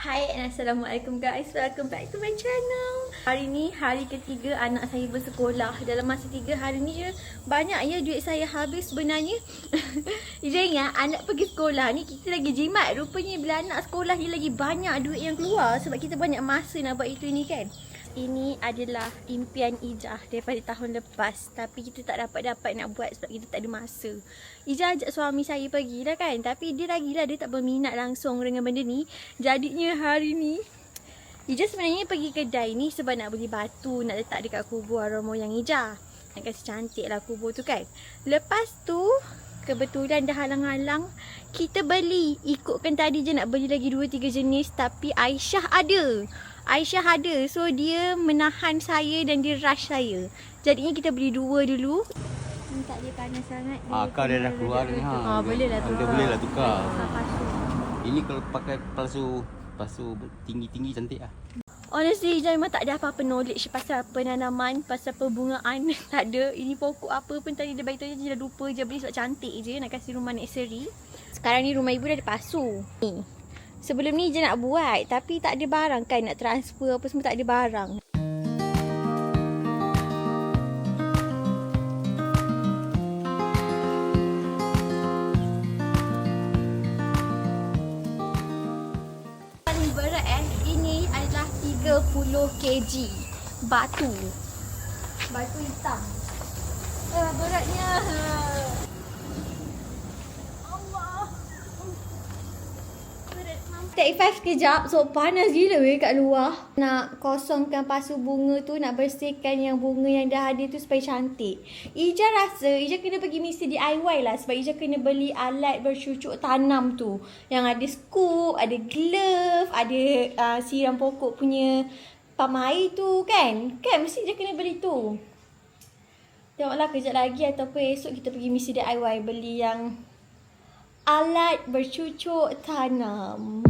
Hai and Assalamualaikum guys, welcome back to my channel. Hari ni hari ketiga anak saya bersekolah. Dalam masa 3 hari ni je banyak ya duit saya habis sebenarnya. Ingat anak pergi sekolah ni kita lagi jimat. Rupanya bila anak sekolah ni lagi banyak duit yang keluar sebab kita banyak masa nak buat itu ni kan. Ini adalah impian Ijah daripada tahun lepas. Tapi kita tak dapat nak buat sebab kita tak ada masa. Ijah ajak suami saya pergi lah kan. Tapi dia lagilah dia tak berminat langsung dengan benda ni. Jadinya hari ni Ijah sebenarnya pergi kedai ni sebab nak beli batu nak letak dekat kubur arwah moyang Ijah. Nak kasi cantik lah kubur tu kan. Lepas tu kebetulan dah halang-halang kita beli. Ikutkan tadi je nak beli lagi 2-3 jenis. Tapi Aisyah ada. So dia menahan saya dan dia rush saya. Jadinya kita beli 2 dulu. Ni tak dia panas sangat. Kau dah keluar ni ha. Boleh lah tukar. Boleh lah tukar. Pasu. Ini kalau pakai pasu tinggi-tinggi cantik lah. Honestly, Ijah memang tak ada apa-apa knowledge pasal penanaman, pasal perbungaan. Tak ada. Ini pokok apa pun tadi dia beritahu je, dah lupa je beli sebab cantik je nak kasi rumah nursery. Sekarang ni rumah ibu dah ada pasu. Ni. Sebelum ni je nak buat tapi tak ada barang kan, nak transfer apa semua tak ada barang. Paling berat ini adalah 30 kg batu hitam. Beratnya. Take 5 sekejap. So panas gila weh kat luar. Nak kosongkan pasu bunga tu, nak bersihkan yang bunga yang dah ada tu supaya cantik. Ijah rasa Ijah kena pergi mesti DIY lah sebab Ijah kena beli alat bercucuk tanam tu. Yang ada scoop, ada glove, ada siram pokok punya pam air tu kan. Kan mesti Ijah kena beli tu. Tengoklah kejap lagi ataupun esok kita pergi mesti DIY beli yang alat bercucuk tanam.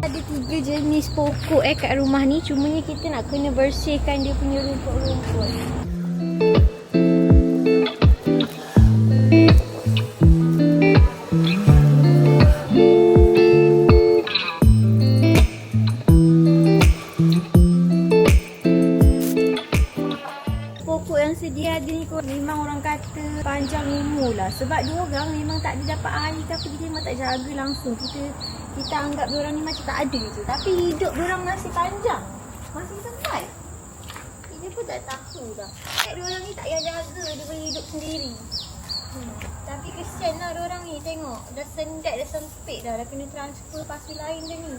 Ada 3 jenis pokok kat rumah ni. Cumanya kita nak kena bersihkan dia punya rumput-rumput. Pokok yang sedia ada ni memang orang kata panjang umur lah. Sebab diorang memang tak ada dapat air ke apa, kita memang tak jaga langsung. Kita anggap diorang ni macam tak ada je. Tapi hidup diorang masih panjang. Masih sempat. Kita pun tak tahu dah. Diorang ni tak payah jaga, dia boleh hidup sendiri. Tapi kesian lah diorang ni, tengok. Dah sendat, dah sempit dah. Dah kena transfer pasu lain dah ni.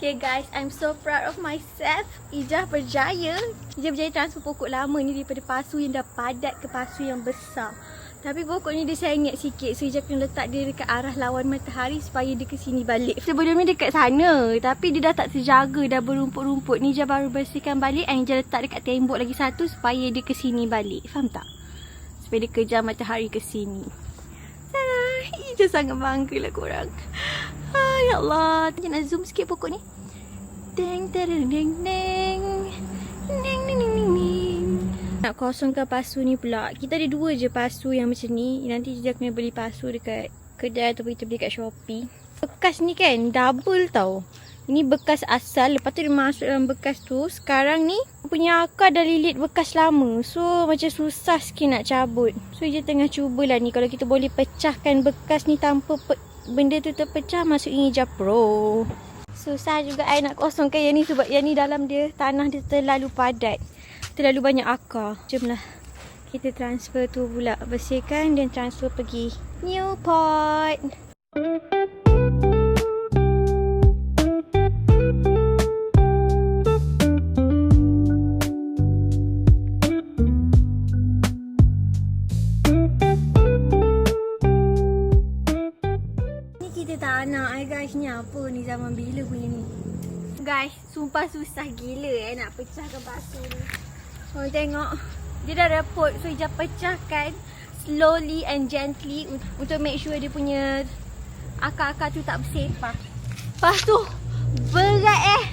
Okay guys, I'm so proud of myself. Ijah berjaya transfer pokok lama ni daripada pasu yang dah padat ke pasu yang besar. Tapi pokok ni dia sengit sikit, so Ijah kena letak dia dekat arah lawan matahari supaya dia ke sini balik. Sebelum ni dekat sana, tapi dia dah tak terjaga, dah berumput-rumput. Ni Ijah baru bersihkan balik and Ijah letak dekat tembok lagi satu supaya dia ke sini balik. Faham tak? Supaya dia kejar matahari ke sini. Ijah sangat bangga lah korang. Ya Allah, tanya nak zoom sikit pokok ni. Deng deng deng deng. Deng deng deng deng. Nak kosongkan pasu ni pula. Kita ada 2 je pasu yang macam ni. Nanti Ijah kena beli pasu dekat kedai atau kita beli kat Shopee. Bekas ni kan double tau. Ini bekas asal, lepas tu dia masuk dalam bekas tu. Sekarang ni punya akar dah lilit bekas lama. So macam susah sikit nak cabut. So dia tengah cubalah ni kalau kita boleh pecahkan bekas ni tanpa benda tu terpecah, maksudnya hijab pro. Susah juga nak kosongkan yang ni sebab yang ni dalam dia, tanah dia terlalu padat. Terlalu banyak akar. Jomlah kita transfer tu pula. Bersihkan dan transfer pergi Newport. Ni kita tak nak guys. Ni apa ni, zaman bila punya ni. Guys, sumpah susah gila nak pecahkan pasu ni. Oh, tengok. Dia dah repot. So, Ijah pecahkan slowly and gently untuk make sure dia punya akar-akar tu tak bersepah. Lepas tu, berat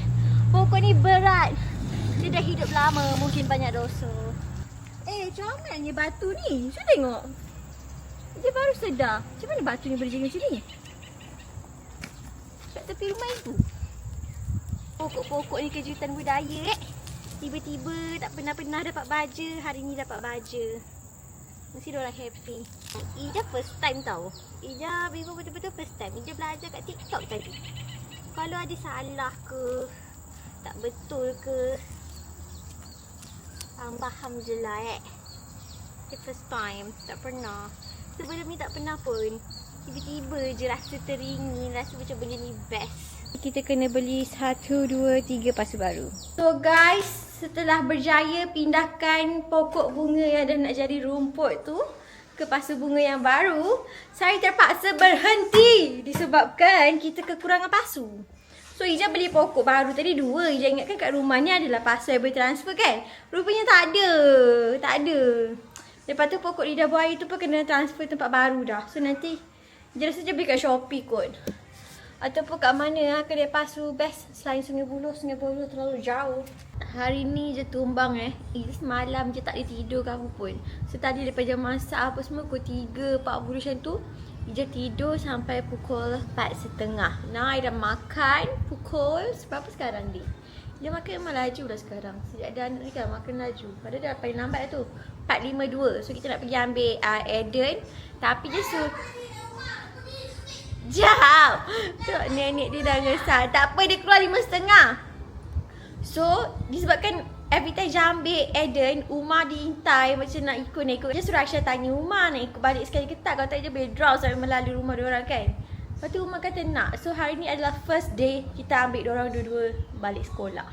pokok ni berat. Dia dah hidup lama, mungkin banyak dosa. Comelnya batu ni. Saya tengok. Dia baru sedar. Macam mana batu ni boleh jadi macam ni? Kat tepi rumah ibu. Pokok-pokok ni kejutan budaya Tiba-tiba tak pernah dapat baja, hari ni dapat baja. Mesti diorang happy. Ija first time tau. Ija memang betul-betul first time. Ija belajar kat TikTok tadi. Kalau ada salah ke, tak betul ke, faham je lah Dia first time, tak pernah. Sebelum ni tak pernah pun. Tiba-tiba je rasa teringin, rasa macam benda ni best. Kita kena beli 1, 2, 3 pasu baru. So guys, setelah berjaya pindahkan pokok bunga yang dah nak jadi rumput tu ke pasu bunga yang baru, saya terpaksa berhenti disebabkan kita kekurangan pasu. So Ija beli pokok baru tadi 2. Ija ingatkan kat rumah ni adalah pasu yang boleh transfer kan. Rupanya tak ada. Lepas tu pokok lidah buaya tu pun kena transfer tempat baru dah. So nanti Ija rasa je beli kat Shopee kot. Ataupun kat mana kedai pasu best selain Sungai Buloh. Sungai Buloh terlalu jauh. Hari ni je tumbang Ija semalam je tak boleh tidur ke apa pun. So tadi lepas jam masak apa semua pukul 3, 40 macam tu, Ija tidur sampai pukul 4.30. Nah, Ija makan pukul berapa sekarang ni? Dia makan memang laju dah sekarang. Sejak ada anak ni kan makan laju. Padahal dah paling lambat tu 4.52. So kita nak pergi ambil Eden. Tapi je jauh. Tengok nenek dia dah resah. Tak apa, dia keluar 5.30. So disebabkan every time Ija ambil Eden, Umar diintai macam nak ikut. Dia suruh Aisyah tanya Umar nak ikut balik sekali ke tak. Kalau tak, dia boleh draw sampai melalui rumah diorang kan. Lepas tu Umar kata nak. So hari ni adalah first day kita ambil diorang dua-dua balik sekolah.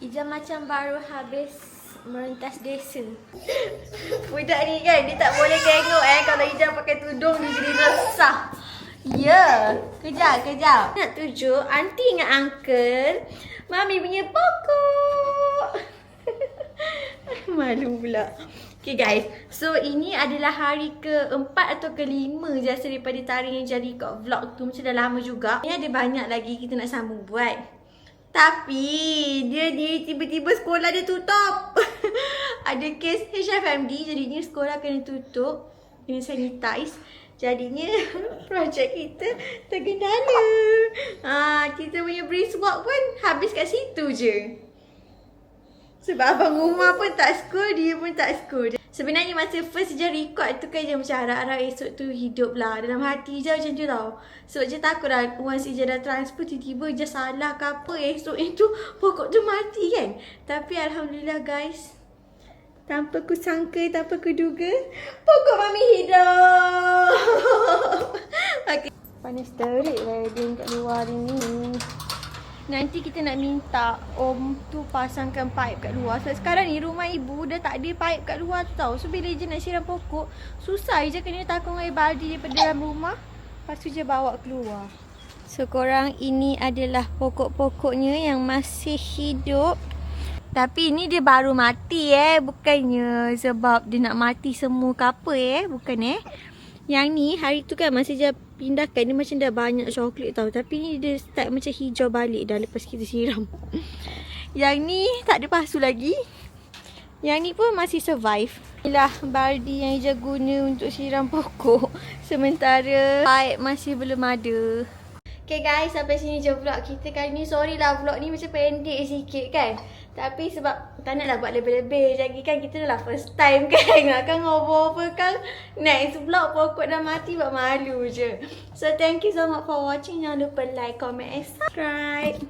Ija macam baru habis merentas desa. Budak ni kan, dia tak boleh tengok kalau Ija pakai tudung dia jadi resah. Ya, kejap. Nak tunjuk aunty dengan uncle Mami punya pokok. Malu pula. Okay guys, so ini adalah hari ke-4 atau ke-5 je rasa daripada taring yang jadi kat vlog tu. Macam dah lama juga. Ni ada banyak lagi kita nak sambung buat. Tapi dia ni tiba-tiba sekolah dia tutup. Ada kes HFMD, jadinya sekolah kena tutup, kena sanitize. Jadinya projek kita tergendala. Kita punya brisk walk pun habis kat situ je. Sebab abang rumah pun tak school, dia pun tak school. Sebenarnya masa first je record tu kan je macam harap-harap esok tu hidup lah. Dalam hati je macam tu tau. Sebab je takut lah once je dah transfer tiba-tiba je salah ke apa, esok itu pokok tu mati kan. Tapi Alhamdulillah guys, tanpa ku sangka, tanpa ku duga, pokok Mami hidup. Okay. Panas terik lah dia kat luar ni. Nanti kita nak minta om tu pasangkan pipe kat luar. Sebab sekarang ni rumah ibu dah tak ada pipe kat luar tu tau. So bila je nak siram pokok, susah je kena takung air baldi daripada dalam rumah. Lepas tu je bawa keluar. So korang, ini adalah pokok-pokoknya yang masih hidup. Tapi ni dia baru mati bukannya sebab dia nak mati semua ke apa bukan Yang ni hari tu kan masa je pindahkan dia macam dah banyak coklat tau. Tapi ni dia start macam hijau balik dah lepas kita siram. Yang ni tak ada pasu lagi. Yang ni pun masih survive. Inilah baldi yang Ija guna untuk siram pokok. Sementara pipe masih belum ada. Okay guys, sampai sini je vlog kita kali ni. Sorry lah vlog ni macam pendek sikit kan. Tapi sebab tak naklah buat lebih-lebih. Lagi kan kita dah first time kan. Kan ngobrol apa kan. Next vlog pokok dah mati buat malu je. So thank you so much for watching. Jangan lupa like, comment and subscribe.